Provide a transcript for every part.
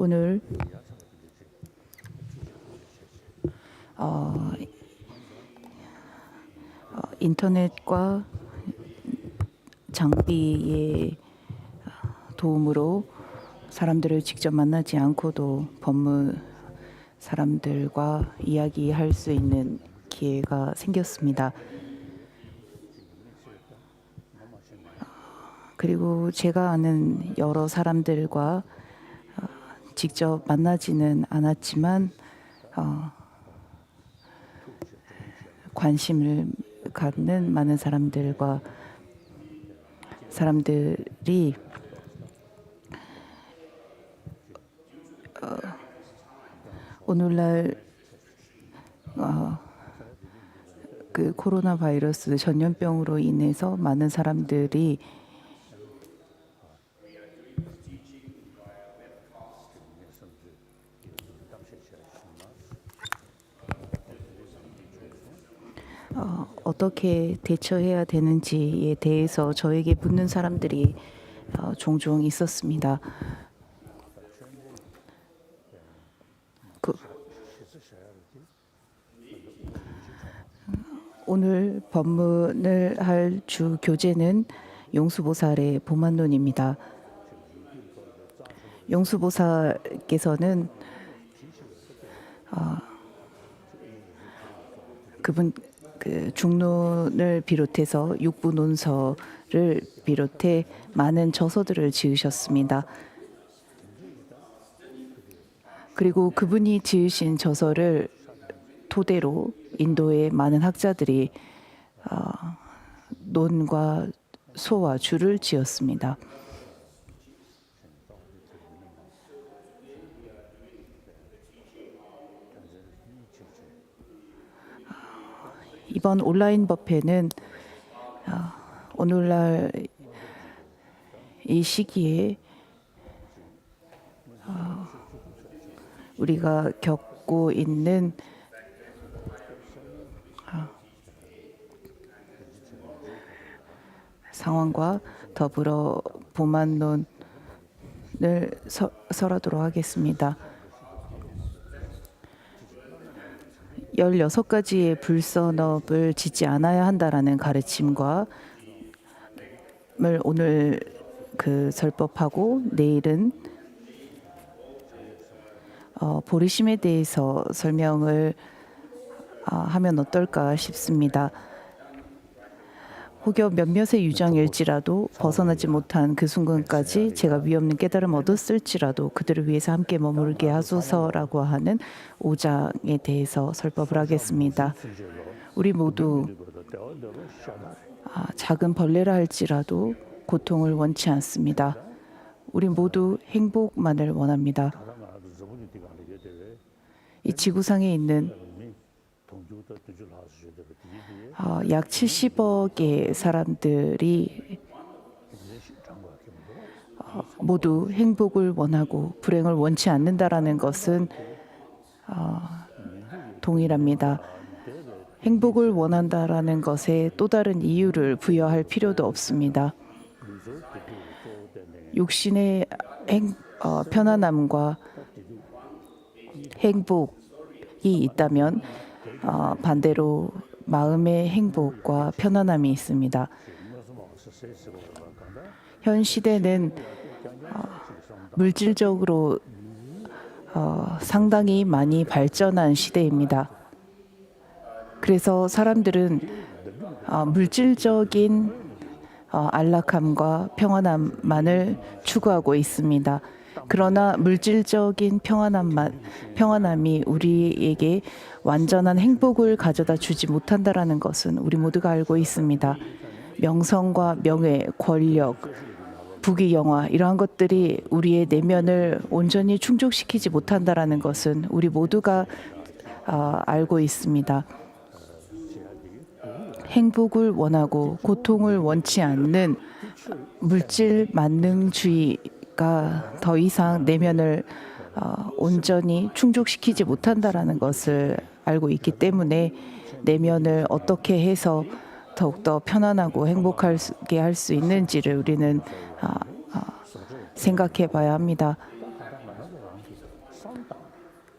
오늘 인터넷과 장비의 도움으로 사람들을 직접 만나지 않고도 법무 사람들과 이야기할 수 있는 기회가 생겼습니다. 그리고 제가 아는 여러 사람들과 직접 만나지는 않았지만 관심을 갖는 많은 사람들이 오늘날 그 코로나 바이러스 전염병으로 인해서 많은 사람들이 어떻게 대처해야 되는지에 대해서 저에게 묻는 사람들이 종종 있었습니다. 오늘 법문을 할 주 교재는 용수보살의 보만론입니다. 용수보살께서는 그분 중론을 비롯해서 육부논서를 비롯해 많은 저서들을 지으셨습니다. 그리고 그분이 지으신 저서를 토대로 인도의 많은 학자들이 논과 소와 주를 지었습니다. 이번 온라인 법회는 오늘날 이 시기에 우리가 겪고 있는 상황과 더불어 보만론을 설하도록 하겠습니다. 16가지의 불선업을 짓지 않아야 한다라는 가르침과 오늘 설법하고 내일은 보리심에 대해서 설명을 하면 어떨까 싶습니다. 혹여 몇몇의 유장일지라도 벗어나지 못한 그 순간까지 제가 위없는 깨달음 얻었을지라도 그들을 위해서 함께 머물게 하소서라고 하는 5장에 대해서 설법을 하겠습니다. 우리 모두 작은 벌레라 할지라도 고통을 원치 않습니다. 우리 모두 행복만을 원합니다. 이 지구상에 있는 약 70억의 사람들이 모두 행복을 원하고 불행을 원치 않는다라는 것은 동일합니다. 행복을 원한다라는 것에 또 다른 이유를 부여할 필요도 없습니다. 육신의 편안함과 행복이 있다면 반대로 마음의 행복과 편안함이 있습니다. 현 시대는 물질적으로 상당히 많이 발전한 시대입니다. 그래서 사람들은 물질적인 안락함과 평안함만을 추구하고 있습니다. 그러나 물질적인 평안함이 우리에게 완전한 행복을 가져다 주지 못한다라는 것은 우리 모두가 알고 있습니다. 명성과 명예, 권력, 부귀영화 이러한 것들이 우리의 내면을 온전히 충족시키지 못한다라는 것은 우리 모두가 알고 있습니다. 행복을 원하고 고통을 원치 않는 물질 만능주의가 더 이상 내면을 온전히 충족시키지 못한다라는 것을 알고 있기 때문에 내면을 어떻게 해서 더욱더 편안하고 행복하게 할 수 있는지를 우리는 생각해 봐야 합니다.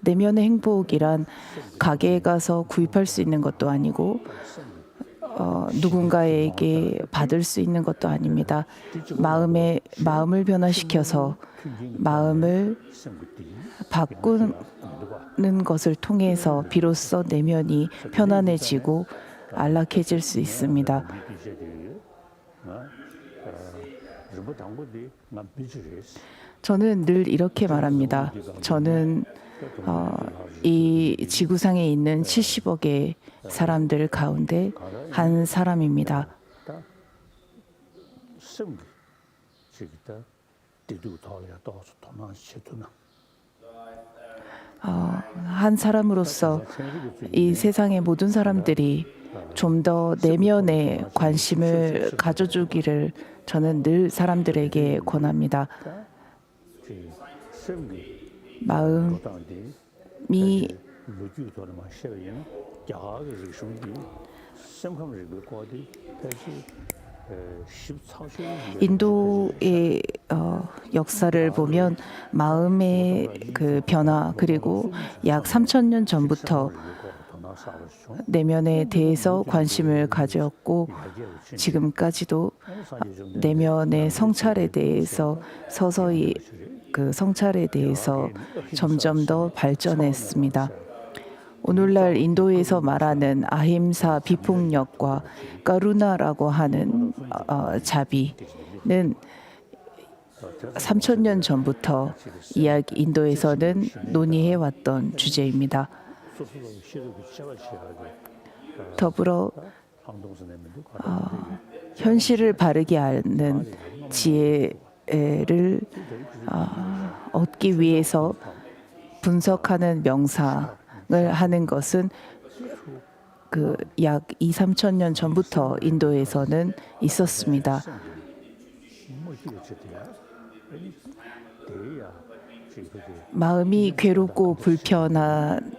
내면의 행복이란 가게에 가서 구입할 수 있는 것도 아니고 누군가에게 받을 수 있는 것도 아닙니다. 마음을 변화시켜서 마음을 바꾸는 것을 통해서 비로소 내면이 편안해지고 안락해질 수 있습니다. 저는 늘 이렇게 말합니다. 저는 이 지구상에 있는 70억의 사람들 가운데 한 사람입니다. 한 사람으로서 이 세상의 모든 사람들이 좀 더 내면에 관심을 가져주기를 저는 늘 사람들에게 권합니다. 마음이 인도의 역사를 보면 마음의 그 변화 그리고 약 3,000년 전부터 내면에 대해서 관심을 가졌고 지금까지도 내면의 성찰에 대해서 서서히 그 성찰에 대해서 점점 더 발전했습니다. 오늘날 인도에서 말하는 아힘사 비폭력과 까루나라고 하는 자비는 3,000년 전부터 인도에서는 논의해왔던 주제입니다. 더불어 현실을 바르게 아는 지혜를 얻기 위해서 분석하는 명상을 하는 것은 그 약 2~3,000년 전부터 인도에서는 있었습니다. 마음이 괴롭고 불편하다면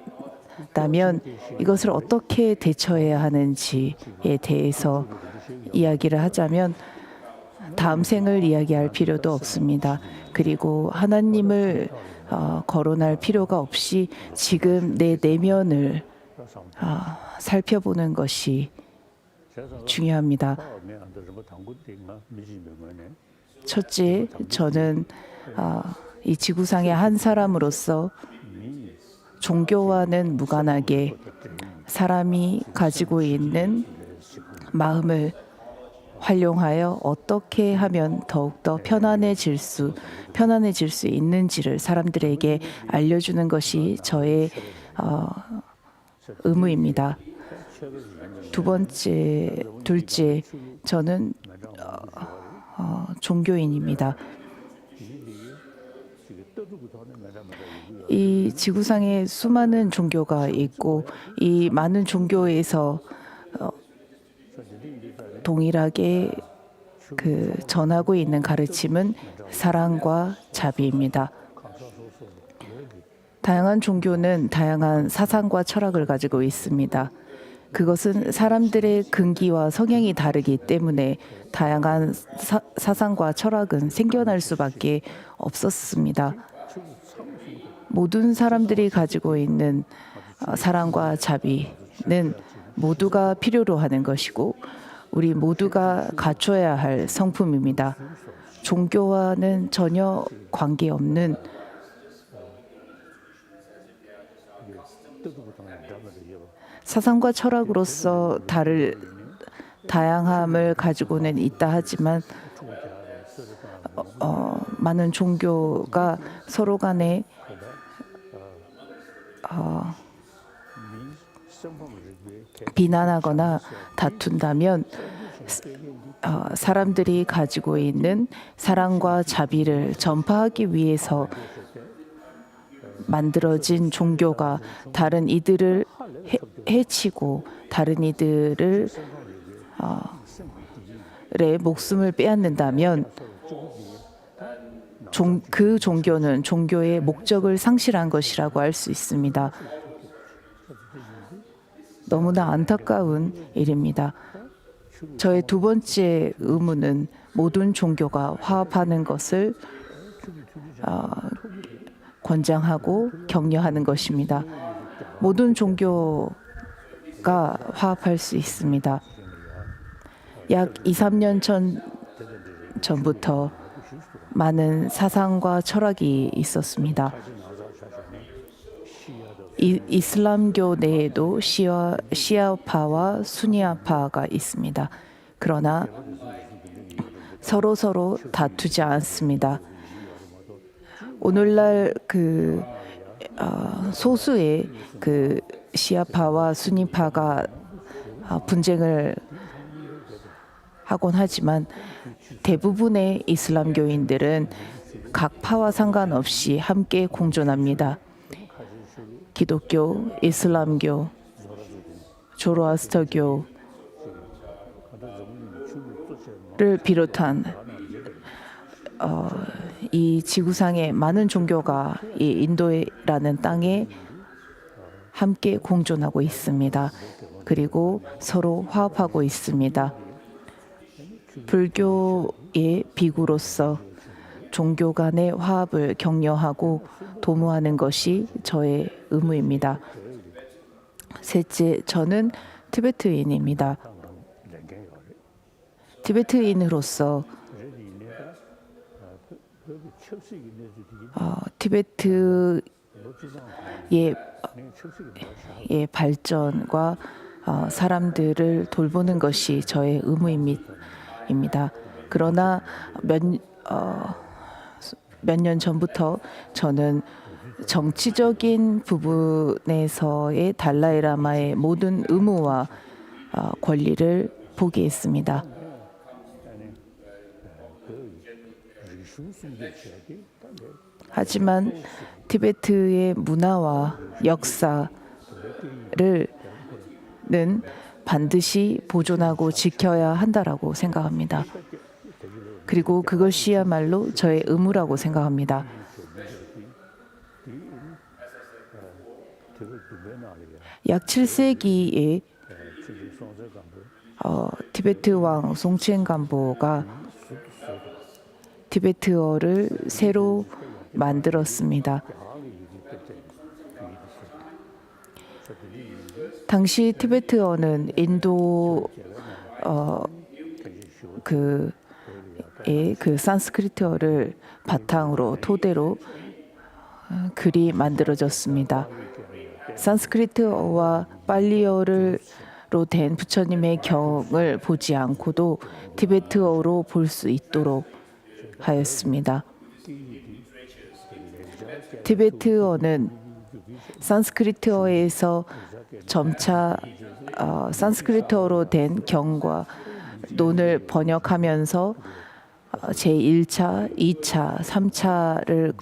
이것을 어떻게 대처해야 하는지에 대해서 이야기를 하자면 다음 생을 이야기할 필요도 없습니다. 그리고 하나님을 거론할 필요가 없이 지금 내 내면을 살펴보는 것이 중요합니다. 첫째, 저는 이 지구상의 한 사람으로서 종교와는 무관하게 사람이 가지고 있는 마음을 활용하여 어떻게 하면 더욱더 편안해질 수 있는지를 사람들에게 알려주는 것이 저의 의무입니다. 둘째, 저는 종교인입니다. 이 지구상에 수많은 종교가 있고 이 많은 종교에서 동일하게 그 전하고 있는 가르침은 사랑과 자비입니다. 다양한 종교는 다양한 사상과 철학을 가지고 있습니다. 그것은 사람들의 근기와 성향이 다르기 때문에 다양한 사상과 철학은 생겨날 수밖에 없었습니다. 모든 사람들이 가지고 있는 사랑과 자비는 모두가 필요로 하는 것이고 우리 모두가 갖춰야 할 성품입니다. 종교와는 전혀 관계없는 사상과 철학으로서 다양함을 가지고는 있다 하지만 많은 종교가 서로 간에 비난하거나 다툰다면 사람들이 가지고 있는 사랑과 자비를 전파하기 위해서 만들어진 종교가 다른 이들을 해치고 다른 이들을 목숨을 빼앗는다면 그 종교는 종교의 목적을 상실한 것이라고 할 수 있습니다. 너무나 안타까운 일입니다. 저의 두 번째 의무는 모든 종교가 화합하는 것을 권장하고 격려하는 것입니다. 모든 종교가 화합할 수 있습니다. 약 2, 3년 전부터 많은 사상과 철학이 있었습니다. 이슬람교 내에도 시아파와 수니아파가 있습니다. 그러나 서로 다투지 않습니다. 오늘날 소수의 시아파와 수니파가 분쟁을 하곤 하지만 대부분의 이슬람교인들은 각 파와 상관없이 함께 공존합니다. 기독교, 이슬람교, 조로아스터교를 비롯한 이 지구상의 많은 종교가 이 인도라는 땅에 함께 공존하고 있습니다. 그리고 서로 화합하고 있습니다. 불교의 비구로서 종교 간의 화합을 격려하고 도모하는 것이 저의 의무입니다. 셋째, 저는 티베트인입니다. 티베트인으로서 티베트의 발전과 사람들을 돌보는 것이 저의 의무입니다. 그러나 몇 년 전부터 저는 정치적인 부분에서의 달라이라마의 모든 의무와 권리를 포기했습니다. 하지만 티베트의 문화와 역사를 반드시 보존하고 지켜야 한다라고 생각합니다. 그리고 그것이야말로 저의 의무라고 생각합니다. 약 7세기에 티베트 왕 송첸간보가 티베트어를 새로 만들었습니다. 당시 티베트어는 인도 그 산스크리트어를 바탕으로 토대로 글이 만들어졌습니다. 산스크리트어와 팔리어로 된 부처님의 경을 보지 않고도 티베트어로 볼 수 있도록 하였습니다. 티베트어는 산스크리트어에서 점차 산스크리트어로 된 경과 논을 번역하면서 제1차, 2차, 3차를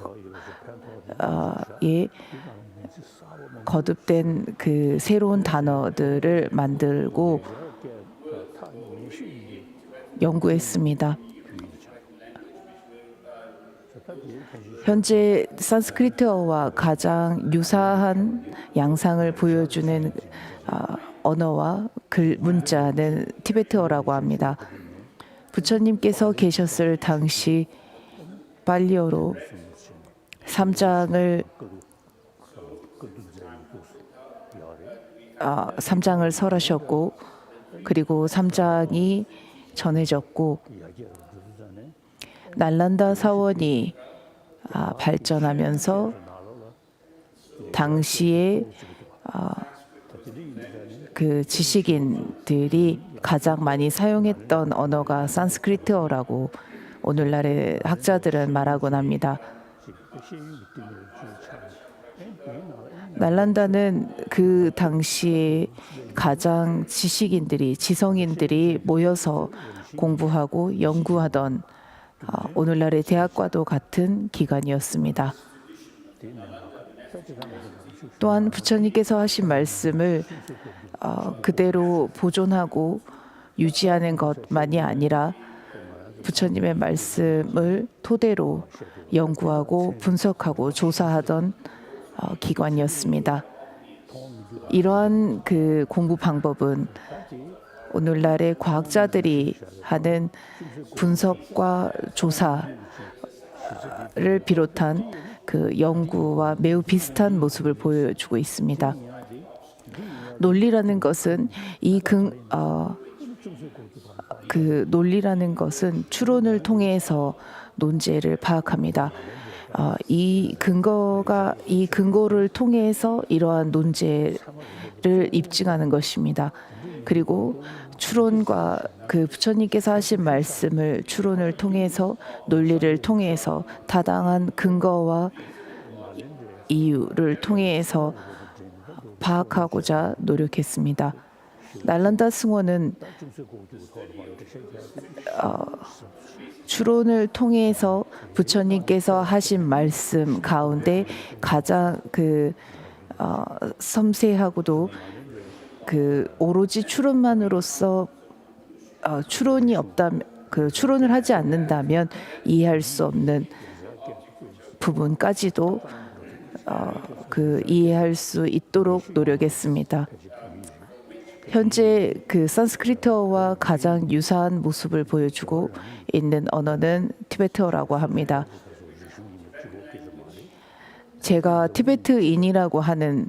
거듭된 그 새로운 단어들을 만들고 연구했습니다. 현재 산스크리트어와 가장 유사한 양상을 보여주는 언어와 글 문자는 티베트어라고 합니다. 부처님께서 계셨을 당시 팔리어로 3장을 설하셨고 그리고 3장이 전해졌고 날란다 사원이 발전하면서 당시에 그 지식인들이 가장 많이 사용했던 언어가 산스크리트어라고 오늘날의 학자들은 말하곤 합니다. 날란다는 그 당시에 가장 지성인들이 모여서 공부하고 연구하던 오늘날의 대학과도 같은 기관이었습니다. 또한 부처님께서 하신 말씀을 그대로 보존하고 유지하는 것만이 아니라 부처님의 말씀을 토대로 연구하고 분석하고 조사하던 기관이었습니다. 이러한 그 공부 방법은 오늘날의 과학자들이 하는 분석과 조사와 비롯한 그 연구와 매우 비슷한 모습을 보여주고 있습니다. 논리라는 것은 그 논리라는 것은 추론을 통해서 논제를 파악합니다. 이 근거를 통해서 이러한 논제를 입증하는 것입니다. 그리고 추론과 그 부처님께서 하신 말씀을 추론을 통해서 논리를 통해서 타당한 근거와 이유를 통해서 파악하고자 노력했습니다. 날란다 승원은 추론을 통해서 부처님께서 하신 말씀 가운데 가장 섬세하고도 오로지 추론만으로서 추론이 없다면 추론을 하지 않는다면 이해할 수 없는 부분까지도 이해할 수 있도록 노력했습니다. 현재 산스크리트어와 가장 유사한 모습을 보여주고 있는 언어는 티베트어라고 합니다. 제가 티베트인이라고 하는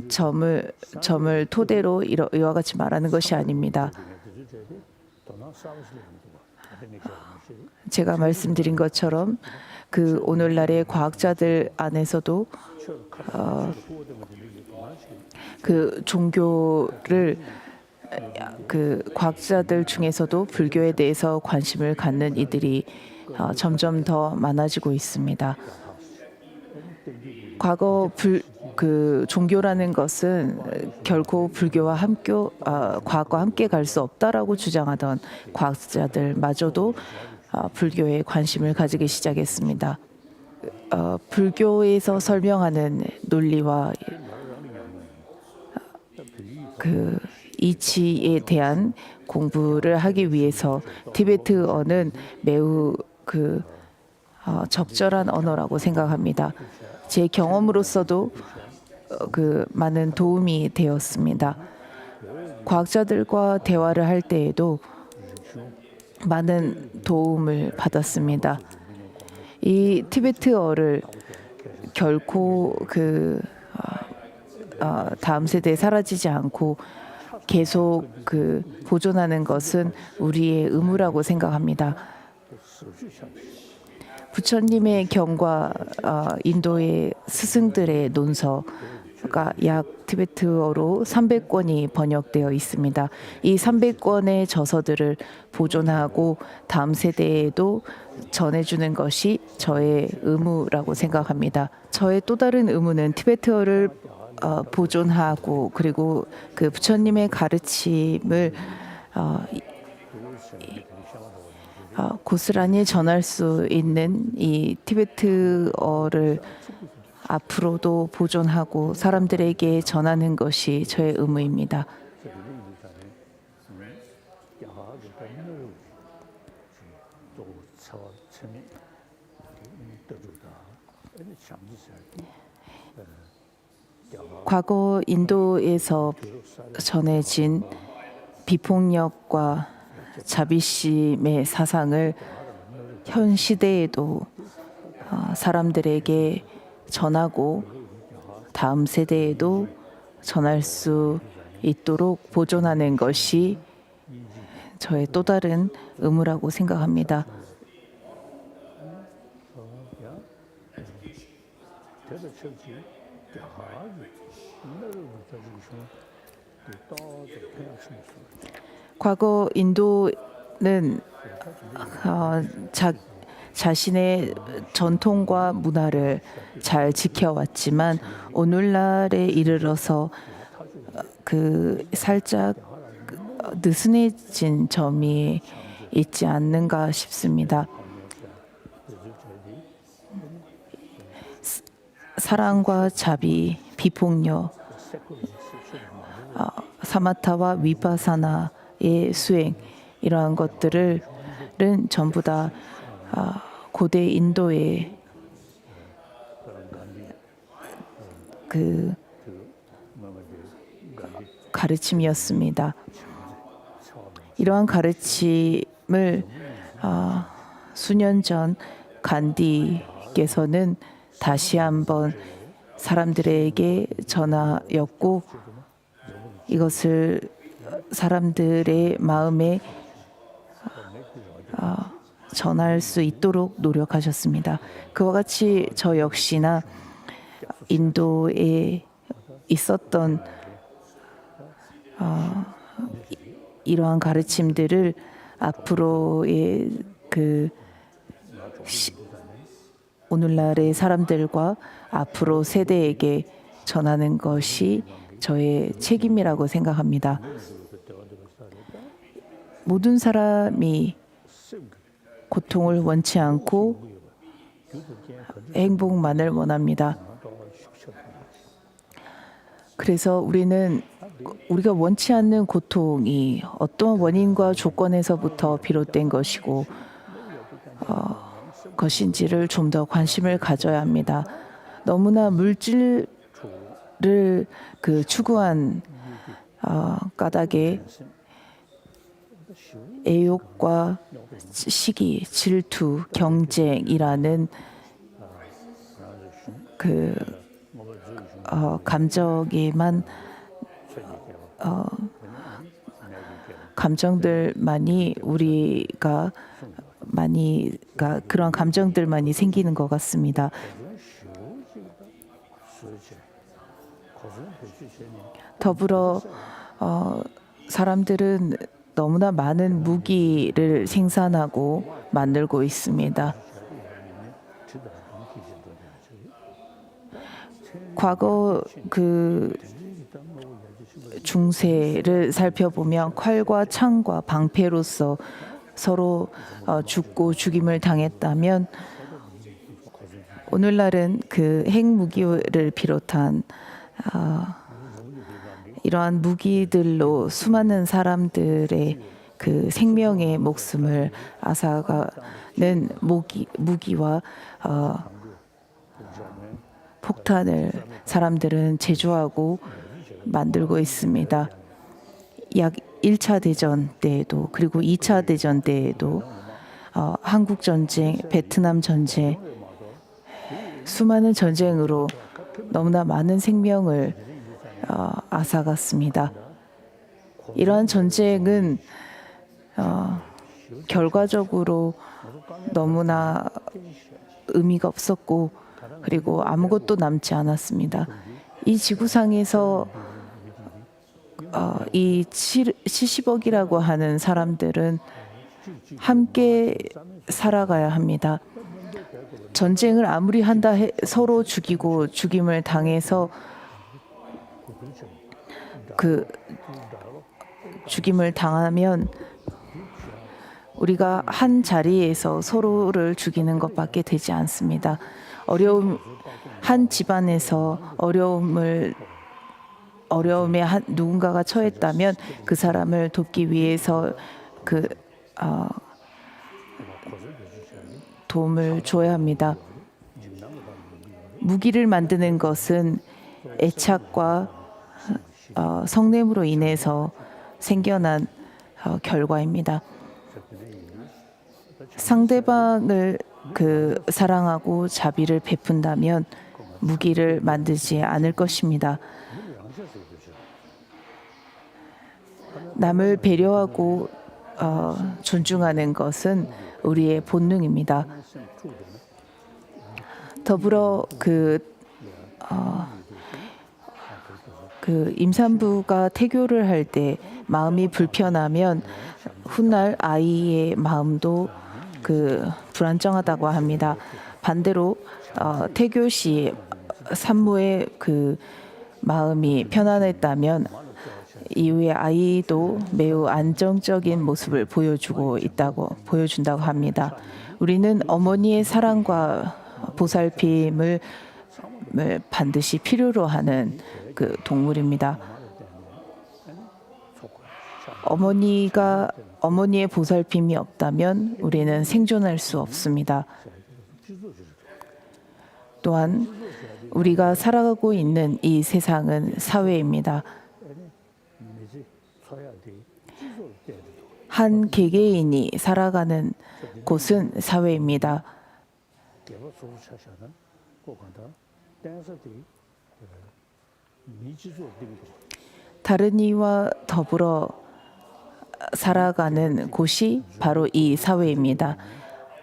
점을 토대로 이와 같이 말하는 것이 아닙니다. 제가 말씀드린 것처럼 오늘날의 과학자들 안에서도 종교를 과학자들 중에서도 불교에 대해서 관심을 갖는 이들이 점점 더 많아지고 있습니다. 과거 종교라는 것은 결코 불교와 과학과 함께 갈 수 없다라고 주장하던 과학자들마저도 불교에 관심을 가지기 시작했습니다. 불교에서 설명하는 논리와 이치에 대한 공부를 하기 위해서 티베트어는 매우 적절한 언어라고 생각합니다. 제 경험으로서도 많은 도움이 되었습니다. 과학자들과 대화를 할 때에도 많은 도움을 받았습니다. 이 티베트어를 결코 다음 세대에 사라지지 않고 계속 보존하는 것은 우리의 의무라고 생각합니다. 부처님의 경과 인도의 스승들의 논서가 약 티베트어로 300권이 번역되어 있습니다. 이 300권의 저서들을 보존하고 다음 세대에도 전해주는 것이 저의 의무라고 생각합니다. 저의 또 다른 의무는 티베트어를 보존하고 그리고 부처님의 가르침을 고스란히 전할 수 있는 이 티베트어를 앞으로도 보존하고 사람들에게 전하는 것이 저의 의무입니다. 과거 인도에서 전해진 비폭력과 자비심의 사상을 현 시대에도 사람들에게 전하고 다음 세대에도 전할 수 있도록 보존하는 것이 저의 또 다른 의무라고 생각합니다. 과거 인도는 자신의 전통과 문화를 잘 지켜왔지만 오늘날에 이르러서 살짝 느슨해진 점이 있지 않는가 싶습니다. 사랑과 자비, 비폭력, 사마타와 위파사나의 수행 이러한 것들은 전부 다 고대 인도의 가르침이었습니다. 이러한 가르침을 수년 전 간디께서는 다시 한번 사람들에게 전하였고 이것을 사람들의 마음에 전할 수 있도록 노력하셨습니다. 그와 같이 저 역시나 인도에 있었던 이러한 가르침들을 앞으로의 오늘날의 사람들과 앞으로 세대에게 전하는 것이 저의 책임이라고 생각합니다. 모든 사람이 고통을 원치 않고 행복만을 원합니다. 그래서 우리가 원치 않는 고통이 어떤 원인과 조건에서부터 비롯된 것이고 것인지를 좀 더 관심을 가져야 합니다. 너무나 물질을 추구한 까닭에 애욕과 시기, 질투, 경쟁이라는 감정들만이 그런 감정들만이 생기는 것 같습니다. 더불어 사람들은 너무나 많은 무기를 생산하고 만들고 있습니다. 과거 중세를 살펴보면 칼과 창과 방패로서 서로 죽고 죽임을 당했다면 오늘날은 핵무기를 비롯한 이러한 무기들로 수많은 사람들의 생명의 목숨을 앗아가는 무기와 폭탄을 사람들은 제조하고 만들고 있습니다. 약 1차 대전 때에도 그리고 2차 대전 때에도 한국 전쟁, 베트남 전쟁, 수많은 전쟁으로 너무나 많은 생명을 앗아갔습니다. 이러한 전쟁은 결과적으로 너무나 의미가 없었고 그리고 아무것도 남지 않았습니다. 이 지구상에서 이 70억이라고 하는 사람들은 함께 살아가야 합니다. 전쟁을 아무리 한다 서로 죽이고 죽임을 당해서 죽임을 당하면 우리가 한 자리에서 서로를 죽이는 것밖에 되지 않습니다. 한 집안에서 어려움에 누군가가 처했다면 그 사람을 돕기 위해서 도움을 줘야 합니다. 무기를 만드는 것은 애착과 성냄으로 인해서 생겨난 결과입니다. 상대방을 사랑하고 자비를 베푼다면 무기를 만들지 않을 것입니다. 남을 배려하고 존중하는 것은 우리의 본능입니다. 더불어 임산부가 태교를 할 때 마음이 불편하면 훗날 아이의 마음도 불안정하다고 합니다. 반대로 태교 시 산모의 마음이 편안했다면 이후에 아이도 매우 안정적인 모습을 보여준다고 합니다. 우리는 어머니의 사랑과 보살핌을 반드시 필요로 하는 동물입니다. 어머니의 보살핌이 없다면 우리는 생존할 수 없습니다. 또한 우리가 살아가고 있는 이 세상은 사회입니다. 한 개개인이 살아가는 곳은 사회입니다. 다른 이와 더불어 살아가는 곳이 바로 이 사회입니다.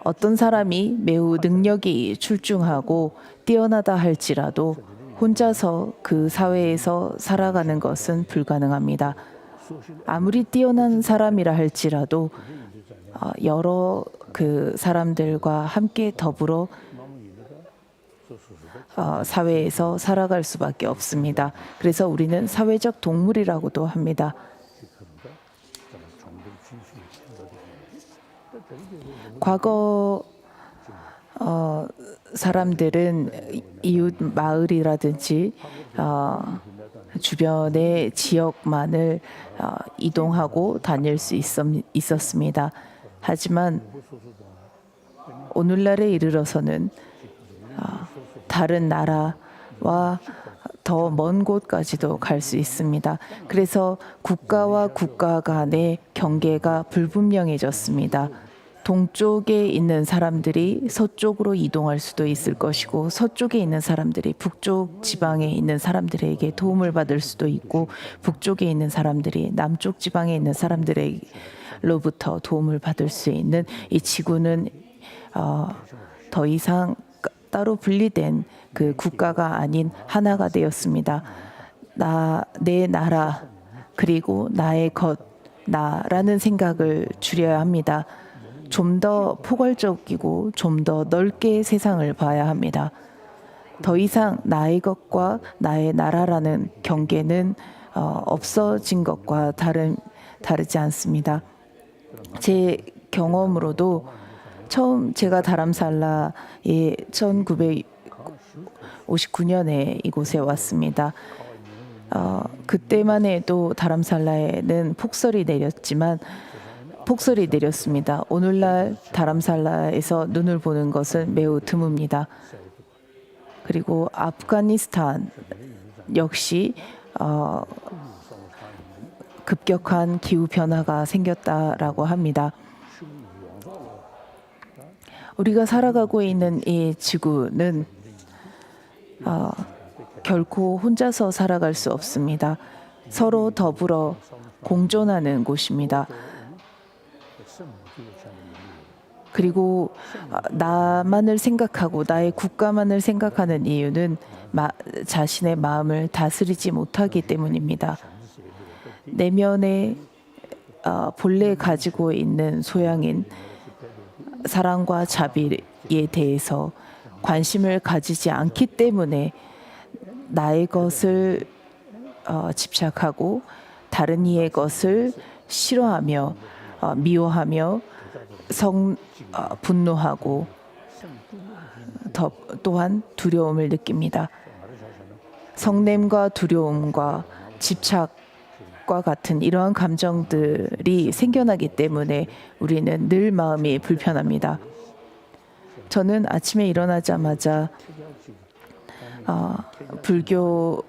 어떤 사람이 매우 능력이 출중하고 뛰어나다 할지라도 혼자서 그 사회에서 살아가는 것은 불가능합니다. 아무리 뛰어난 사람이라 할지라도 여러 그 사람들과 함께 더불어 사회에서 살아갈 수밖에 없습니다. 그래서 우리는 사회적 동물이라고도 합니다. 과거 사람들은 이웃 마을이라든지 주변의 지역만을 이동하고 다닐 수 있었습니다. 하지만 오늘날에 이르러서는 다른 나라와 더 먼 곳까지도 갈 수 있습니다. 그래서 국가와 국가 간의 경계가 불분명해졌습니다. 동쪽에 있는 사람들이 서쪽으로 이동할 수도 있을 것이고 서쪽에 있는 사람들이 북쪽 지방에 있는 사람들에게 도움을 받을 수도 있고 북쪽에 있는 사람들이 남쪽 지방에 있는 사람들로부터 도움을 받을 수 있는 이 지구는 더 이상 따로 분리된 그 국가가 아닌 하나가 되었습니다. 내 나라 그리고 나의 것 나라는 생각을 줄여야 합니다. 좀 더 포괄적이고 좀 더 넓게 세상을 봐야 합니다. 더 이상 나의 것과 나의 나라라는 경계는 없어진 것과 다르지 않습니다. 제 경험으로도 처음 제가 다람살라에 1959년에 이곳에 왔습니다. 그때만 해도 다람살라에는 폭설이 내렸습니다. 오늘날 다람살라에서 눈을 보는 것은 매우 드뭅니다. 그리고 아프가니스탄 역시 급격한 기후 변화가 생겼다라고 합니다. 우리가 살아가고 있는 이 지구는 결코 혼자서 살아갈 수 없습니다. 서로 더불어 공존하는 곳입니다. 그리고 나만을 생각하고 나의 국가만을 생각하는 이유는 자신의 마음을 다스리지 못하기 때문입니다. 내면에 본래 가지고 있는 소양인 사랑과 자비에 대해서 관심을 가지지 않기 때문에 나의 것을 집착하고 다른 이의 것을 싫어하며 미워하며 분노하고 또한 두려움을 느낍니다. 성냄과 두려움과 집착과 같은 이러한 감정들이 생겨나기 때문에 우리는 늘 마음이 불편합니다. 저는 아침에 일어나자마자 불교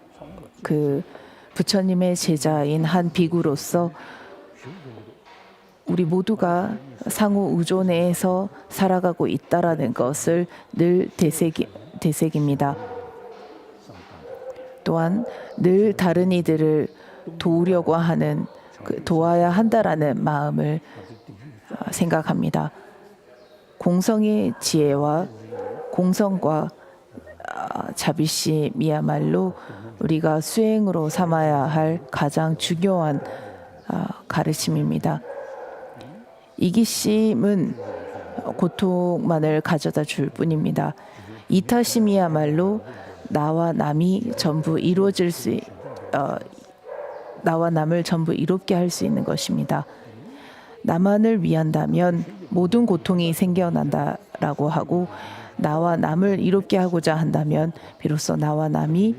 부처님의 제자인 한 비구로서 우리 모두가 상호 의존해서 살아가고 있다라는 것을 늘 되새깁니다. 또한 늘 다른 이들을 도우려고 하는 도와야 한다라는 마음을 생각합니다. 공성의 지혜와 공성과 자비심이야말로 우리가 수행으로 삼아야 할 가장 중요한 가르침입니다. 이기심은 고통만을 가져다 줄 뿐입니다. 이타심이야말로 나와 남을 전부 이롭게 할 수 있는 것입니다. 나만을 위한다면 모든 고통이 생겨난다라고 하고 나와 남을 이롭게 하고자 한다면 비로소 나와 남이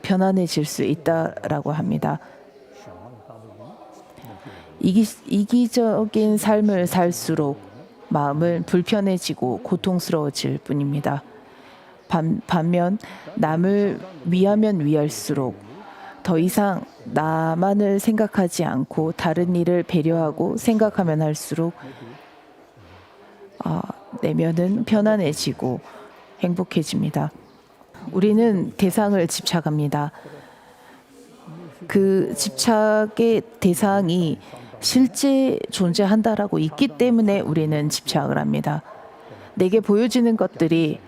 편안해질 수 있다라고 합니다. 이기적인 삶을 살수록 마음은 불편해지고 고통스러워질 뿐입니다. 반면 남을 위하면 위할수록 더 이상 나만을 생각하지 않고 다른 이를 배려하고 생각하면 할수록 내면은 편안해지고 행복해집니다. 우리는 대상을 집착합니다. 그 집착의 대상이 실제 존재한다라고 있기 때문에 우리는 집착을 합니다. 내게 보여지는 것들이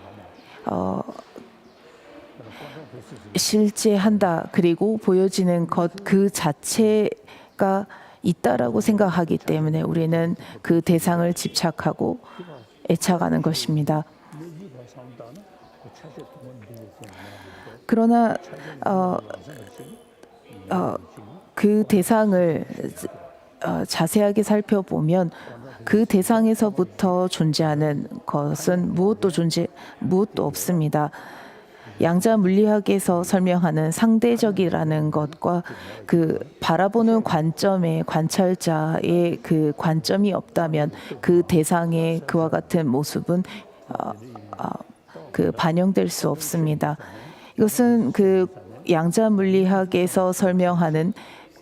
실제한다, 그리고 보여지는 것 그 자체가 있다라고 생각하기 때문에 우리는 그 대상을 집착하고 애착하는 것입니다. 그러나 그 대상을 자세하게 살펴보면 그 대상에서부터 존재하는 것은 무엇도 없습니다. 양자 물리학에서 설명하는 상대적이라는 것과 그 바라보는 관점의 관찰자의 그 관점이 없다면 그 대상의 그와 같은 모습은 그 반영될 수 없습니다. 이것은 그 양자 물리학에서 설명하는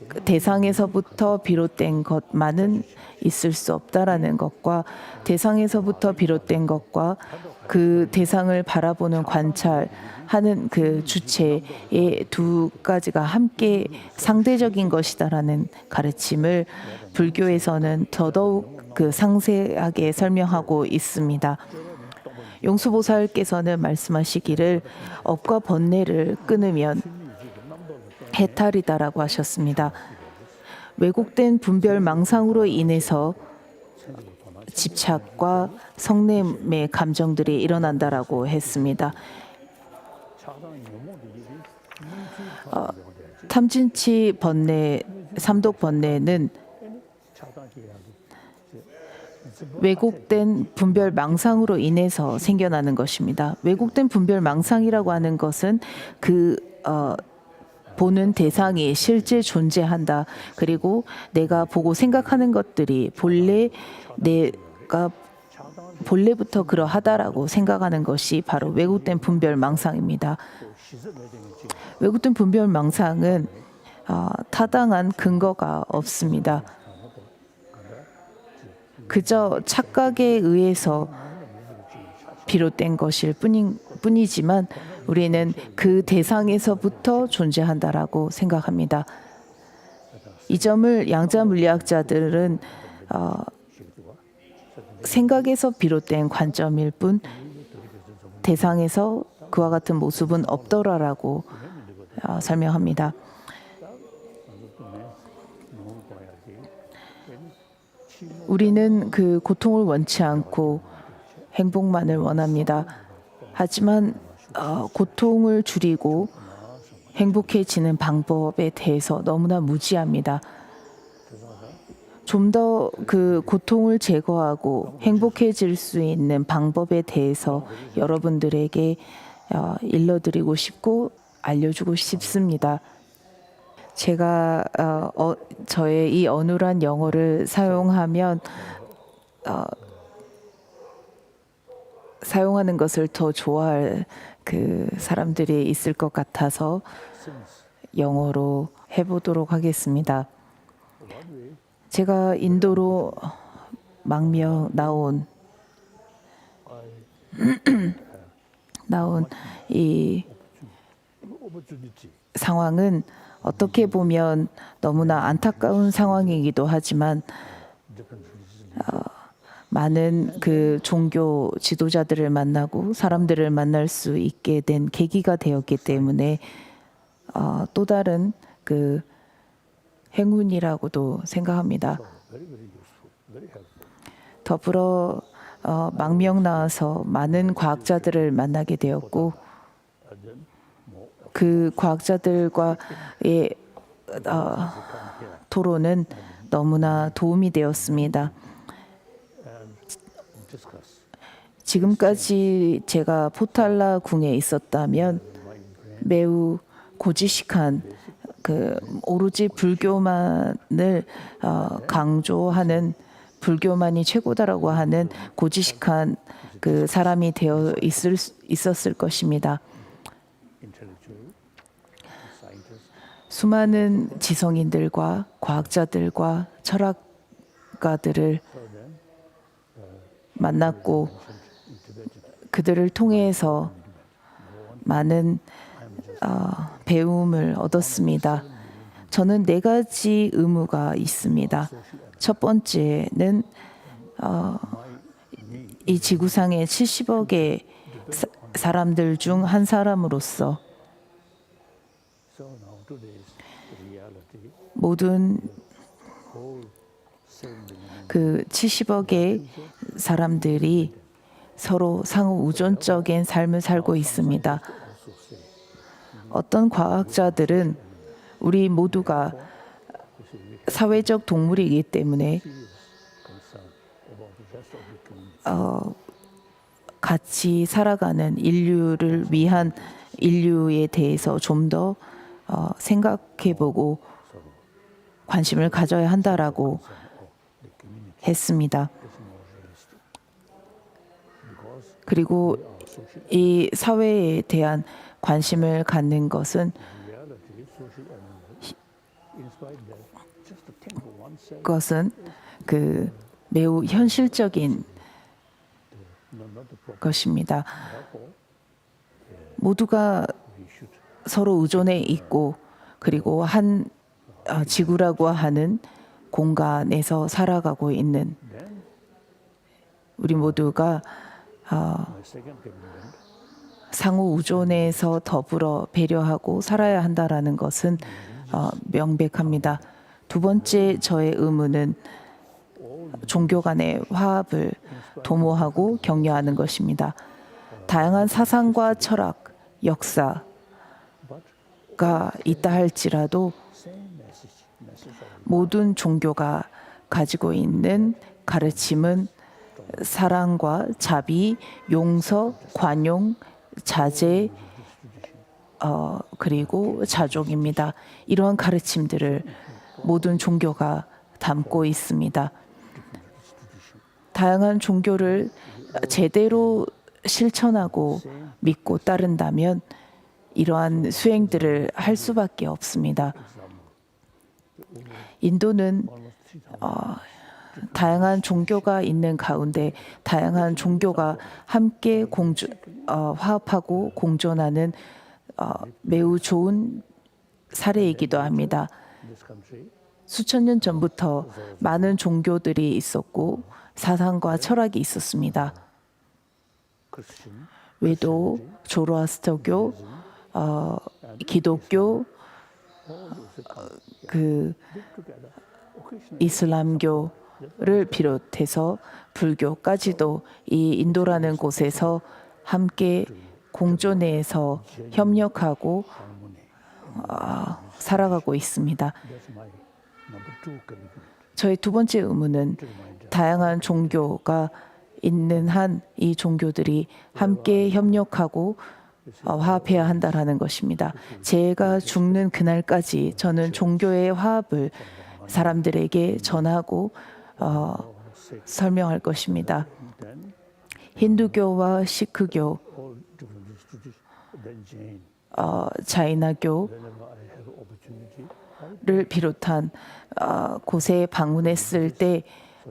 그 대상에서부터 비롯된 것만은 있을 수 없다라는 것과 대상에서부터 비롯된 것과 그 대상을 바라보는 관찰하는 그 주체의 두 가지가 함께 상대적인 것이다라는 가르침을 불교에서는 더더욱 그 상세하게 설명하고 있습니다. 용수보살께서는 말씀하시기를 업과 번뇌를 끊으면 해탈이다라고 하셨습니다. 왜곡된 분별 망상으로 인해서 집착과 성냄의 감정들이 일어난다라고 했습니다. 탐진치 번뇌, 삼독 번뇌는 왜곡된 분별 망상으로 인해서 생겨나는 것입니다. 왜곡된 분별 망상이라고 하는 것은 그 보는 대상이 실제 존재한다. 그리고 내가 보고 생각하는 것들이 내가 본래부터 그러하다라고 생각하는 것이 바로 왜곡된 분별 망상입니다. 왜곡된 분별 망상은 타당한 근거가 없습니다. 그저 착각에 의해서 비롯된 것일 뿐이지만 우리는 그 대상에서부터 존재한다라고 생각합니다. 이 점을 양자 물리학자들은 생각에서 비롯된 관점일 뿐 대상에서 그와 같은 모습은 없더라라고 설명합니다. 우리는 그 고통을 원치 않고 행복만을 원합니다. 하지만 고통을 줄이고 행복해지는 방법에 대해서 너무나 무지합니다. 좀 더 그 고통을 제거하고 행복해질 수 있는 방법에 대해서 여러분들에게 일러드리고 싶고 알려주고 싶습니다. 제가 저의 이 어눌한 영어를 사용하면 사용하는 것을 더 좋아할 그 사람들이 있을 것 같아서 영어로 해보도록 하겠습니다. 제가 인도로 망명 나온 이 상황은 어떻게 보면 너무나 안타까운 상황이기도 하지만 많은 그 종교 지도자들을 만나고 사람들을 만날 수 있게 된 계기가 되었기 때문에 또 다른 그 행운이라고도 생각합니다. 더불어 망명 나와서 많은 과학자들을 만나게 되었고 그 과학자들과의 토론은 너무나 도움이 되었습니다. 지금까지 제가 포탈라 궁에 있었다면 매우 고지식한 그 오로지 불교만을 강조하는 불교만이 최고다라고 하는 고지식한 그 사람이 되어 있었을 것입니다. 수많은 지성인들과 과학자들과 철학가들을 만났고 그들을 통해서 많은 배움을 얻었습니다. 저는 4가지 의무가 있습니다. 첫 번째는 이 지구상의 70억의 사람들 중 한 사람으로서 모든 그 70억의 사람들이 서로 상호 우존적인 삶을 살고 있습니다. 어떤 과학자들은 우리 모두가 사회적 동물이기 때문에 같이 살아가는 인류를 위한 인류에 대해서 좀 더 생각해보고 관심을 가져야 한다라고 했습니다. 그리고 이 사회에 대한 관심을 갖는 것은 그 매우 현실적인 것입니다. 모두가 서로 의존해 있고 그리고 한 지구라고 하는 공간에서 살아가고 있는 우리 모두가 상호 의존해서 더불어 배려하고 살아야 한다라는 것은 명백합니다. 두 번째 저의 의무는 종교 간의 화합을 도모하고 격려하는 것입니다. 다양한 사상과 철학, 역사가 있다 할지라도 모든 종교가 가지고 있는 가르침은 사랑과 자비, 용서, 관용, 자제, 그리고 자족입니다. 이러한 가르침들을 모든 종교가 담고 있습니다. 다양한 종교를 제대로 실천하고 믿고 따른다면 이러한 수행들을 할 수밖에 없습니다. 인도는 다양한 종교가 있는 가운데 다양한 종교가 함께 화합하고 공존하는 매우 좋은 사례이기도 합니다. 수천 년 전부터 많은 종교들이 있었고 사상과 철학이 있었습니다. 외도, 조로아스터교, 기독교, 이슬람교를 비롯해서 불교까지도 이 인도라는 곳에서 함께 공존해서 협력하고 살아가고 있습니다. 저의 두 번째 의무는 다양한 종교가 있는 한 이 종교들이 함께 협력하고 화합해야 한다라는 것입니다. 제가 죽는 그날까지 저는 종교의 화합을 사람들에게 전하고 설명할 것입니다. 힌두교와 시크교, 자이나교를 비롯한 곳에 방문했을 때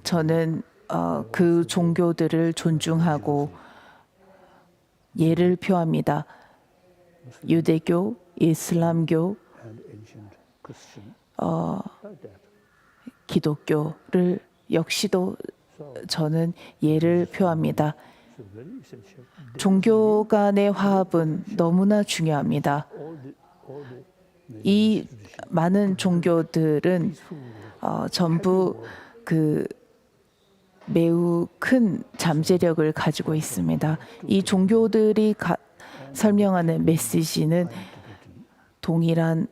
저는 그 종교들을 존중하고 예를 표합니다. 유대교, 이슬람교, 기독교를 역시도 저는 예를 표합니다. 종교 간의 화합은 너무나 중요합니다. 이 많은 종교들은 전부 매우 큰 잠재력을 가지고 있습니다. 이 종교들이 설명하는 메시지는 동일한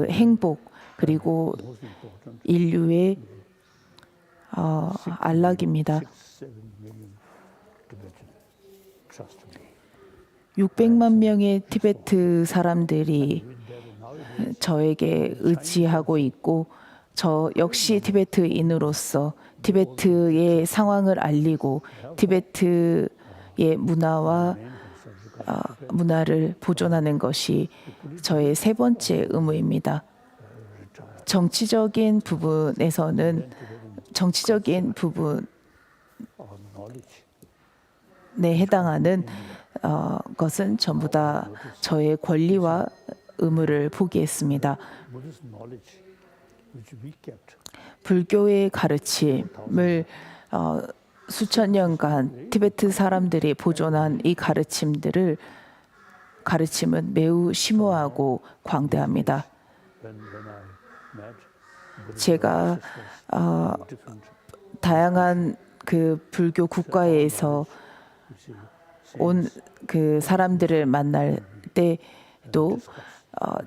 행복 그리고 인류의 안락입니다. 600만 명의 티베트 사람들이 저에게 의지하고 있고 저 역시 티베트인으로서 티베트의 상황을 알리고 티베트의 문화를 보존하는 것이 저의 세 번째 의무입니다. 정치적인 부분에서는 해당하는 것은 전부 다 저의 권리와 의무를 포기했습니다. 불교의 가르침을 수천 년간 티베트 사람들이 보존한 이 가르침은 매우 심오하고 광대합니다. 제가 다양한 그 불교 국가에서 온 그 사람들을 만날 때도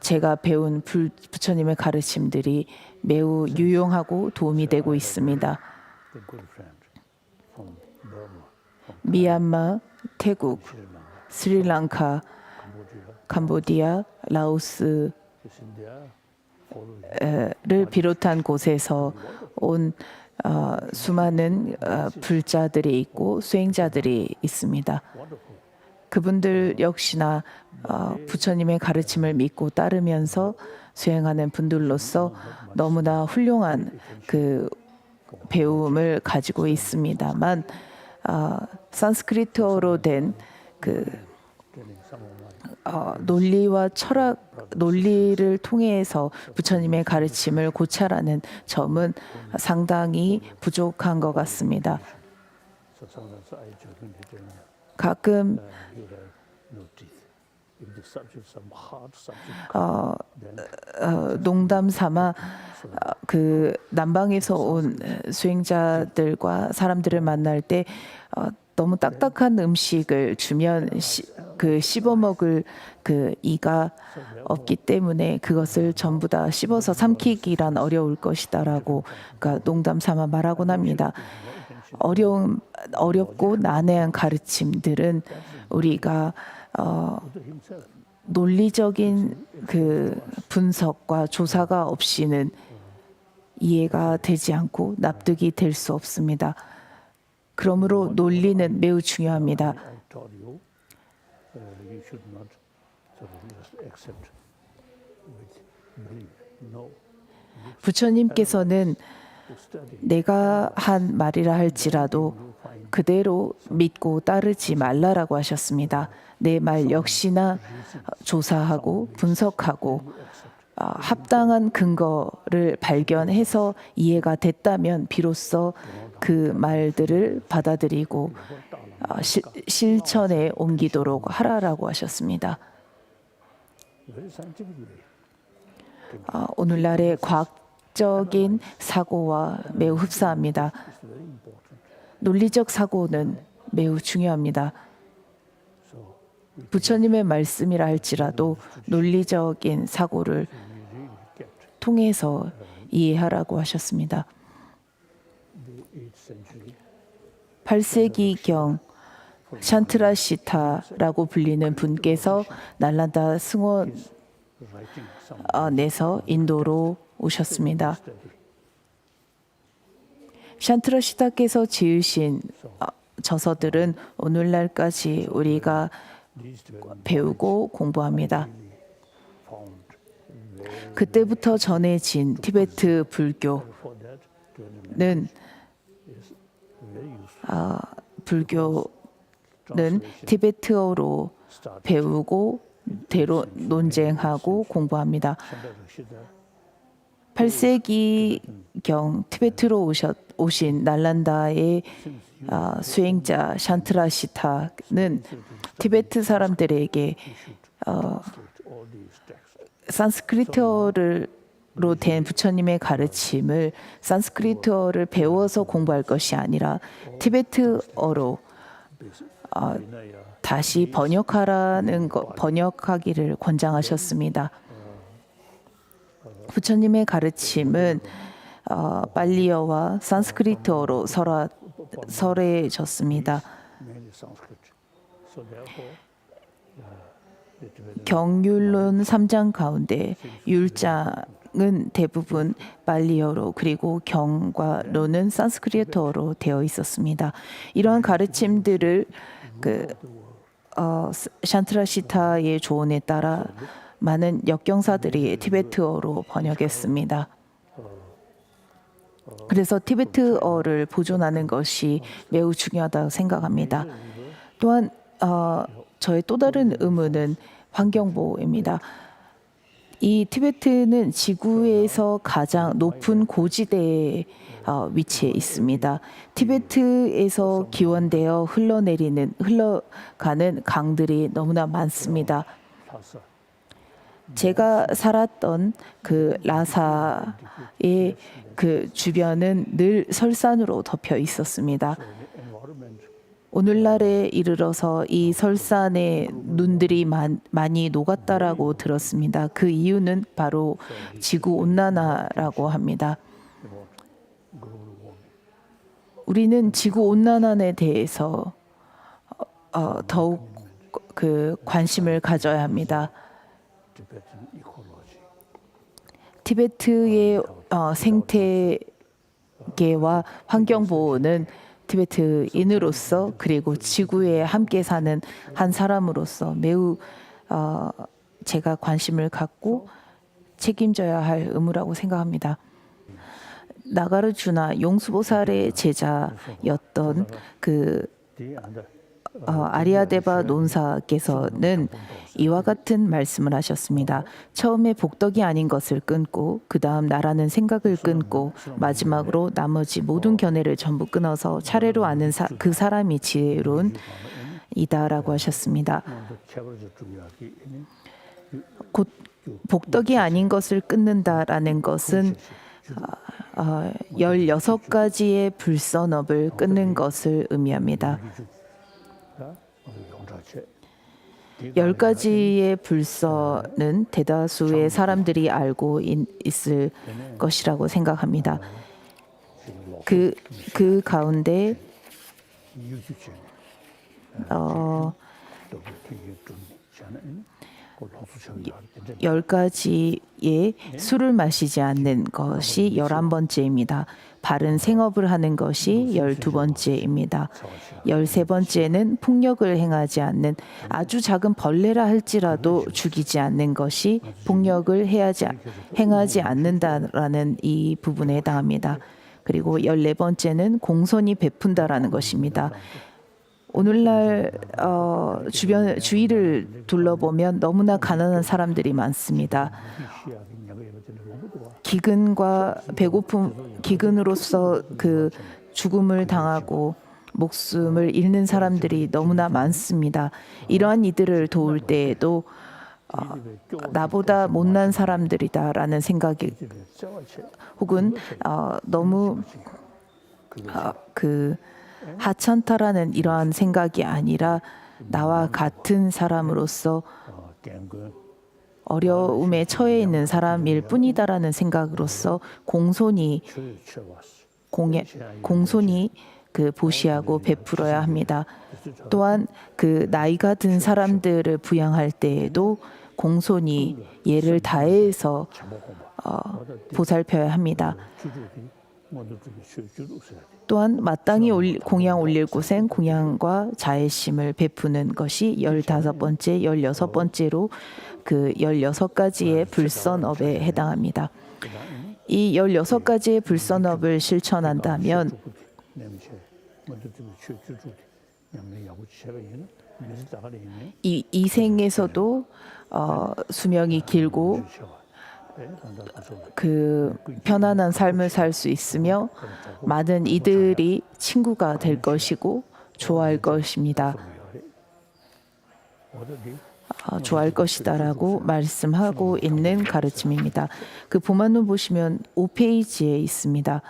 제가 배운 부처님의 가르침들이 매우 유용하고 도움이 되고 있습니다. 미얀마, 태국, 스리랑카, 캄보디아, 라오스를 비롯한 곳에서 온 수많은 불자들이 있고 수행자들이 있습니다. 그분들 역시나 부처님의 가르침을 믿고 따르면서 수행하는 분들로서 너무나 훌륭한 그 배움을 가지고 있습니다만 산스크리트어로 된 그 논리와 철학, 논리를 통해서 부처님의 가르침을 고찰하는 점은 상당히 부족한 것 같습니다. 가끔 농담 삼아 그 남방에서 온 수행자들과 사람들을 만날 때 너무 딱딱한 음식을 주면 그 씹어 먹을 그 이가 없기 때문에 그것을 전부 다 씹어서 삼키기란 어려울 것이다라고 그러니까 농담 삼아 말하곤 합니다. 어렵고 난해한 가르침들은 우리가 논리적인 그 분석과 조사가 없이는 이해가 되지 않고 납득이 될 수 없습니다. 그러므로 논리는 매우 중요합니다. 부처님께서는 내가 한 말이라 할지라도 그대로 믿고 따르지 말라라고 하셨습니다. 내 말 역시나 조사하고 분석하고 합당한 근거를 발견해서 이해가 됐다면 비로소 그 말들을 받아들이고 실천에 옮기도록 하라라고 하셨습니다. 오늘날의 과학적인 사고와 매우 흡사합니다. 논리적 사고는 매우 중요합니다. 부처님의 말씀이라 할지라도 논리적인 사고를 통해서 이해하라고 하셨습니다. 8세기경 샨트라시타라고 불리는 분께서 날란다 승원에서 인도로 오셨습니다. 샨트라시타께서 지으신 저서들은 오늘날까지 우리가 배우고 공부합니다. 그때부터 전해진 티베트 불교는 티베트어로 배우고 논쟁하고 공부합니다. 8세기경 티베트로 오신 날란다의 수행자 샨트라시타는 티베트 사람들에게 산스크리트어로 된 부처님의 가르침을 산스크리트어를 배워서 공부할 것이 아니라 티베트어로 다시 번역하기를 권장하셨습니다. 부처님의 가르침은 팔리어와 산스크리트어로 설해졌습니다. 경율론 3장 가운데 율장은 대부분 팔리어로 그리고 경과론은 산스크리트어로 되어 있었습니다. 이러한 가르침들을 샨트라시타의 조언에 따라 많은 역경사들이 티베트어로 번역했습니다. 그래서 티베트어를 보존하는 것이 매우 중요하다고 생각합니다. 또한 저의 또 다른 의무는 환경보호입니다. 이 티베트는 지구에서 가장 높은 고지대에 위치해 있습니다. 티베트에서 기원되어 흘러가는 강들이 너무나 많습니다. 제가 살았던 그 라사의 그 주변은 늘 설산으로 덮여 있었습니다. 오늘날에 이르러서 이 설산에 눈들이 많이 녹았다라고 들었습니다. 그 이유는 바로 지구 온난화라고 합니다. 우리는 지구 온난화에 대해서 더욱 그 관심을 가져야 합니다. 티베트의 생태계와 환경 보호는 티베트인으로서 그리고 지구에 함께 사는 한 사람으로서 매우 제가 관심을 갖고 책임져야 할 의무라고 생각합니다. 나가르주나 용수보살의 제자였던 그 아리아데바 논사께서는 이와 같은 말씀을 하셨습니다. 처음에 복덕이 아닌 것을 끊고 그 다음 나라는 생각을 끊고 마지막으로 나머지 모든 견해를 전부 끊어서 차례로 아는 그 사람이 지혜로운 이다라고 하셨습니다. 곧 복덕이 아닌 것을 끊는다라는 것은 16가지의 불선업을 끊는 것을 의미합니다. 10가지의 불선은 대다수의 사람들이 알고 있을 것이라고 생각합니다. 그 가운데 10가지의 술을 마시지 않는 것이 11번째입니다. 바른 생업을 하는 것이 12번째입니다. 13번째는 폭력을 행하지 않는, 아주 작은 벌레라 할지라도 죽이지 않는 것이 폭력을 행하지 않는다라는 이 부분에 해당합니다. 그리고 14번째는 공손히 베푼다라는 것입니다. 오늘날 주위를 둘러보면 너무나 가난한 사람들이 많습니다. 기근과 배고픔, 기근으로서 그 죽음을 당하고 목숨을 잃는 사람들이 너무나 많습니다. 이러한 이들을 도울 때에도 나보다 못난 사람들이다라는 생각이 혹은 너무 그 하찮다라는 이러한 생각이 아니라 나와 같은 사람으로서 어려움에 처해 있는 사람일 뿐이다라는 생각으로서 공손히 그 보시하고 베풀어야 합니다. 또한 그 나이가 든 사람들을 부양할 때에도 공손히 예를 다해서 보살펴야 합니다. 또한 마땅히 공양 올릴 곳엔 공양과 자애심을 베푸는 것이 15번째, 16번째로 그 16가지의 불선업에 해당합니다. 이 16가지의 불선업을 실천한다면 이 생에서도 수명이 길고 그 편안한 삶을 살 수 있으며 많은 이들이 친구가 될 것이고 좋아할 것입니다. 좋아할 것이다라고 말씀하고 있는 가르침입니다. 그 보만론 보시면 5페이지에 있습니다.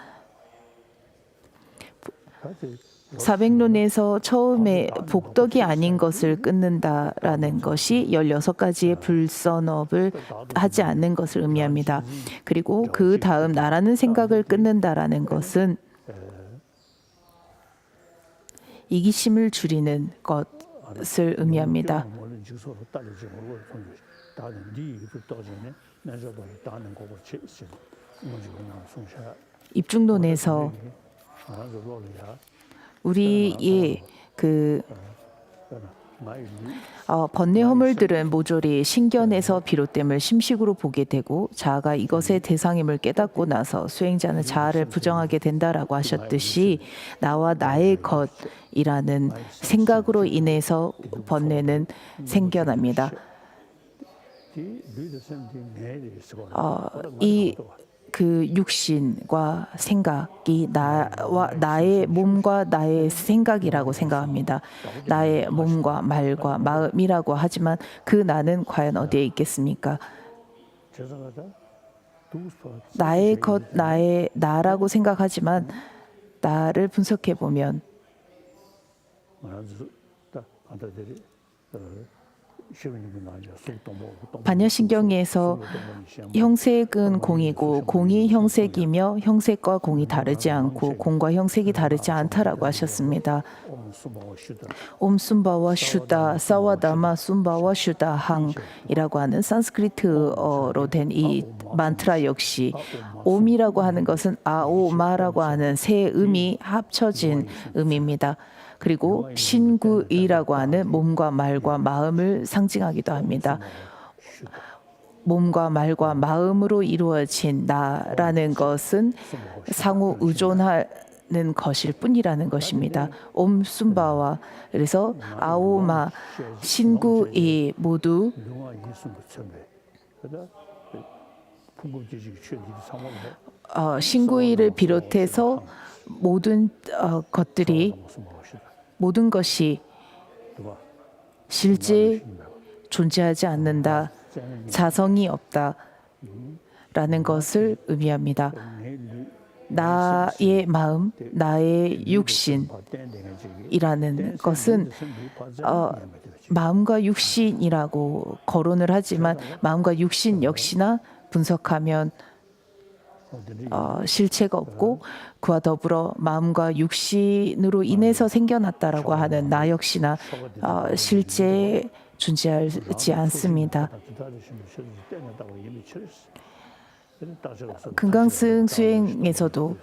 400론에서 처음에 복덕이 아닌 것을 끊는다라는 것이 16가지의 불선업을 하지 않는 것을 의미합니다. 그리고 그 다음 나라는 생각을 끊는다라는 것은 이기심을 줄이는 것을 의미합니다. 입중론에서 우리의 그 번뇌 허물들은 모조리 신견에서 비롯됨을 심식으로 보게 되고 자아가 이것의 대상임을 깨닫고 나서 수행자는 자아를 부정하게 된다라고 하셨듯이 나와 나의 것이라는 생각으로 인해서 번뇌는 생겨납니다. 이 그 육신과 생각이 나와 나의 몸과 나의 생각이라고 생각합니다. 나의 몸과 말과 마음이라고 하지만 그 나는 과연 어디에 있겠습니까? 나의 것, 나의 나라고 생각하지만 나를 분석해 보면 반야신경에서 형색은 공이고 공이 형색이며 형색과 공이 다르지 않고 공과 형색이 다르지 않다라고 하셨습니다. 옴 숨바와 슈다 사와다마 숨바와 슈다 항이라고 하는 산스크리트어로 된 이 만트라 역시 옴이라고 하는 것은 아오마라고 하는 세 음이 합쳐진 음입니다. 그리고 신구이라고 하는 몸과 말과 마음을 상징하기도 합니다. 몸과 말과 마음으로 이루어진 나라는 것은 상호 의존하는 것일 뿐이라는 것입니다. 옴 숨바와 그래서 아오마 신구이 모두 신구이를 비롯해서 모든 것이 실제 존재하지 않는다. 자성이 없다라는 것을 의미합니다. 나의 마음, 나의 육신이라는 것은 마음과 육신이라고 거론을 하지만 마음과 육신 역시나 분석하면 실체가 없고 그와 더불어 마음과 육신으로 인해서 생겨났다라고 하는 나 역시나 실제 존재하지 않습니다. 금강승 수행에서도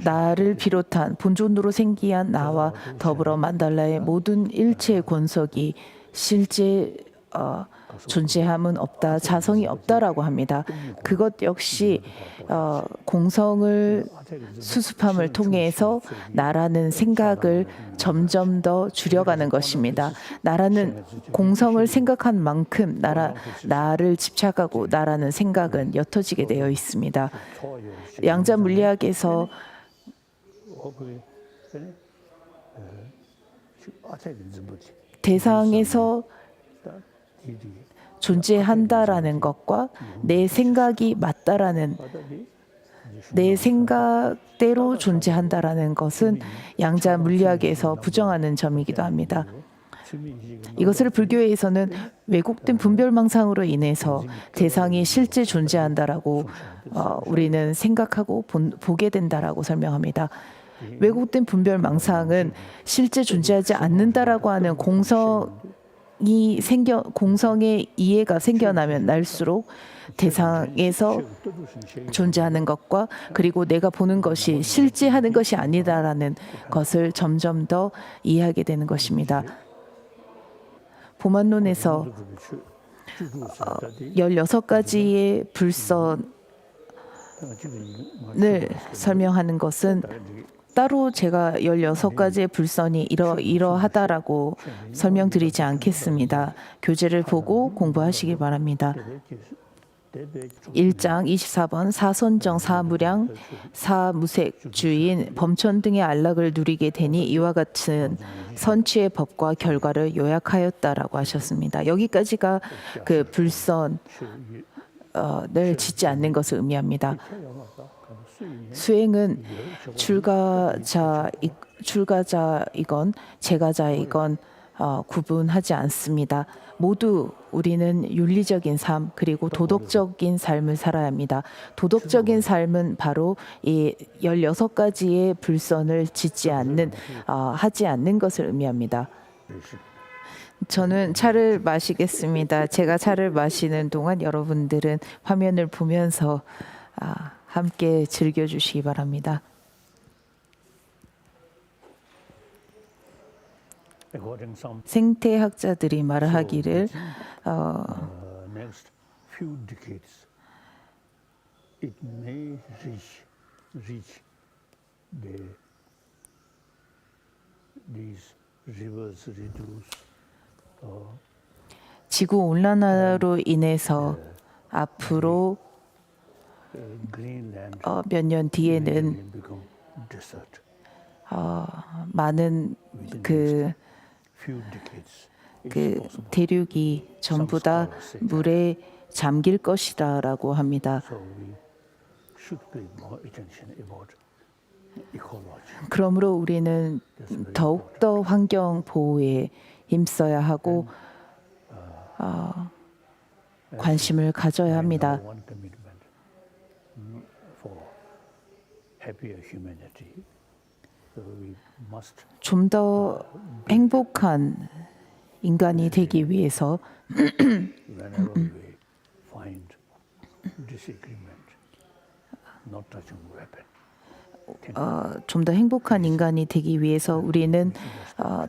나를 비롯한 본존으로 생기한 나와 더불어 만달라의 모든 일체 권석이 실제 존재함은 없다, 자성이 없다라고 합니다. 그것 역시 공성을 수습함을 통해서 나라는 생각을 점점 더 줄여가는 것입니다. 나라는 공성을 생각한 만큼 나를 집착하고 나라는 생각은 옅어지게 되어 있습니다. 양자 물리학에서 대상에서 존재한다라는 것과 내 생각이 맞다라는 내 생각대로 존재한다라는 것은 양자 물리학에서 부정하는 점이기도 합니다. 이것을 불교에서는 왜곡된 분별망상으로 인해서 대상이 실제 존재한다라고 우리는 생각하고 보게 된다라고 설명합니다. 왜곡된 분별망상은 실제 존재하지 않는다라고 하는 공성의 이해가 생겨나면 날수록 대상에서 존재하는 것과 그리고 내가 보는 것이 실제 하는 것이 아니다라는 것을 점점 더 이해하게 되는 것입니다. 보만론에서 16가지의 불선을 설명하는 것은 따로 제가 16가지의 불선이 이러하다라고 설명드리지 않겠습니다. 교재를 보고 공부하시기 바랍니다. 1장 24번 사선정 사무량 사무색주인 범천 등의 안락을 누리게 되니 이와 같은 선취의 법과 결과를 요약하였다라고 하셨습니다. 여기까지가 그 불선을 짓지 않는 것을 의미합니다. 수행은 출가자이건 재가자이건 구분하지 않습니다. 모두 우리는 윤리적인 삶 그리고 도덕적인 삶을 살아야 합니다. 도덕적인 삶은 바로 이 16가지의 불선을 하지 않는 것을 의미합니다. 저는 차를 마시겠습니다. 제가 차를 마시는 동안 여러분들은 화면을 보면서 함께 즐겨주시기 바랍니다. according some 생태학자들이 말하기를 next few decades it may reach these rivers reduce 지구 온난화로 인해서 앞으로 Greenland 몇 년 뒤에는 will become desert. 많은 그 Few decades it's 그 possible. 대륙이 전부 다 물에 잠길 것이다라고 합니다. So we should pay more attention about ecology. 그러므로 우리는 더욱더 환경 보호에 힘써야 하고 관심을 가져야 합니다. One commitment for happier humanity. So we must 좀 더 행복한 인간이 되기 위해서 whenever we find disagreement, not touching weapon. 좀 더 행복한 인간이 되기 위해서 우리는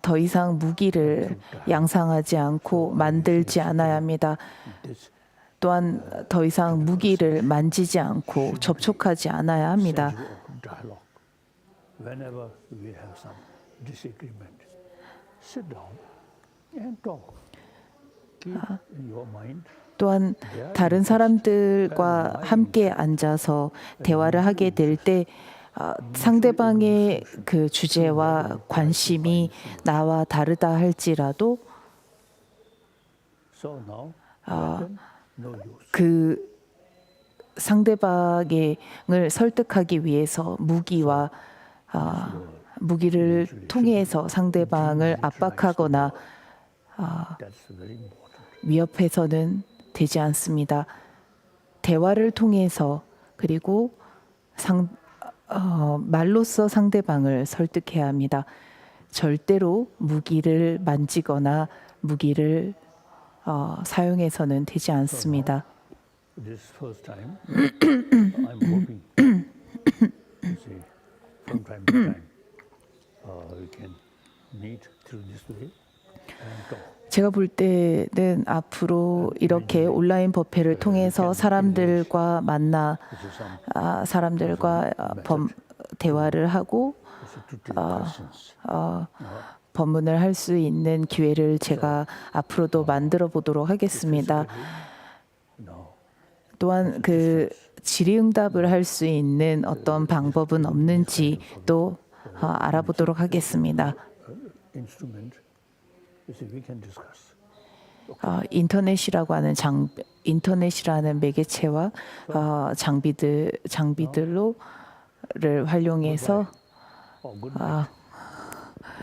더 이상 무기를 양상하지 않고 만들지 않아야 합니다. This 또한 더 이상 무기를 만지지 않고 접촉하지 않아야 합니다. century of dialogue. Whenever we have some disagreement, sit down and talk. Keep in your mind 또한 다른 사람들과 함께 앉아서 대화를 하게 될 때 상대방의 그 주제와 관심이 나와 다르다 할지라도 so now weapon, no use. 그 상대방을 설득하기 위해서 무기를 통해서 상대방을 압박하거나 That's very important. 위협해서는 되지 않습니다. 대화를 통해서 그리고 말로써 상대방을 설득해야 합니다. 절대로 무기를 만지거나 무기를 사용해서는 되지 않습니다. This first time, I'm hoping, say, from time to time, we can meet through this way and talk. 제가 볼 때는 앞으로 이렇게 온라인 법회를 통해서 사람들과 만나 This is some 사람들과 대화를 하고 also to take questions. 법문을 할 수 있는 기회를 제가 앞으로도 만들어 보도록 하겠습니다. No, 또한 그 질의응답을 할 수 있는 어떤 방법은 없는지 또 알아보도록 하겠습니다. instrument. You see, we can discuss. 인터넷이라는 매개체와 장비들로를 활용해서 Oh, good night.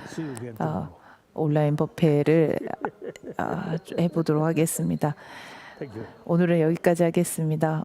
See you again tomorrow. 온라인 법회를 해보도록 하겠습니다. Thank you. 오늘은 여기까지 하겠습니다.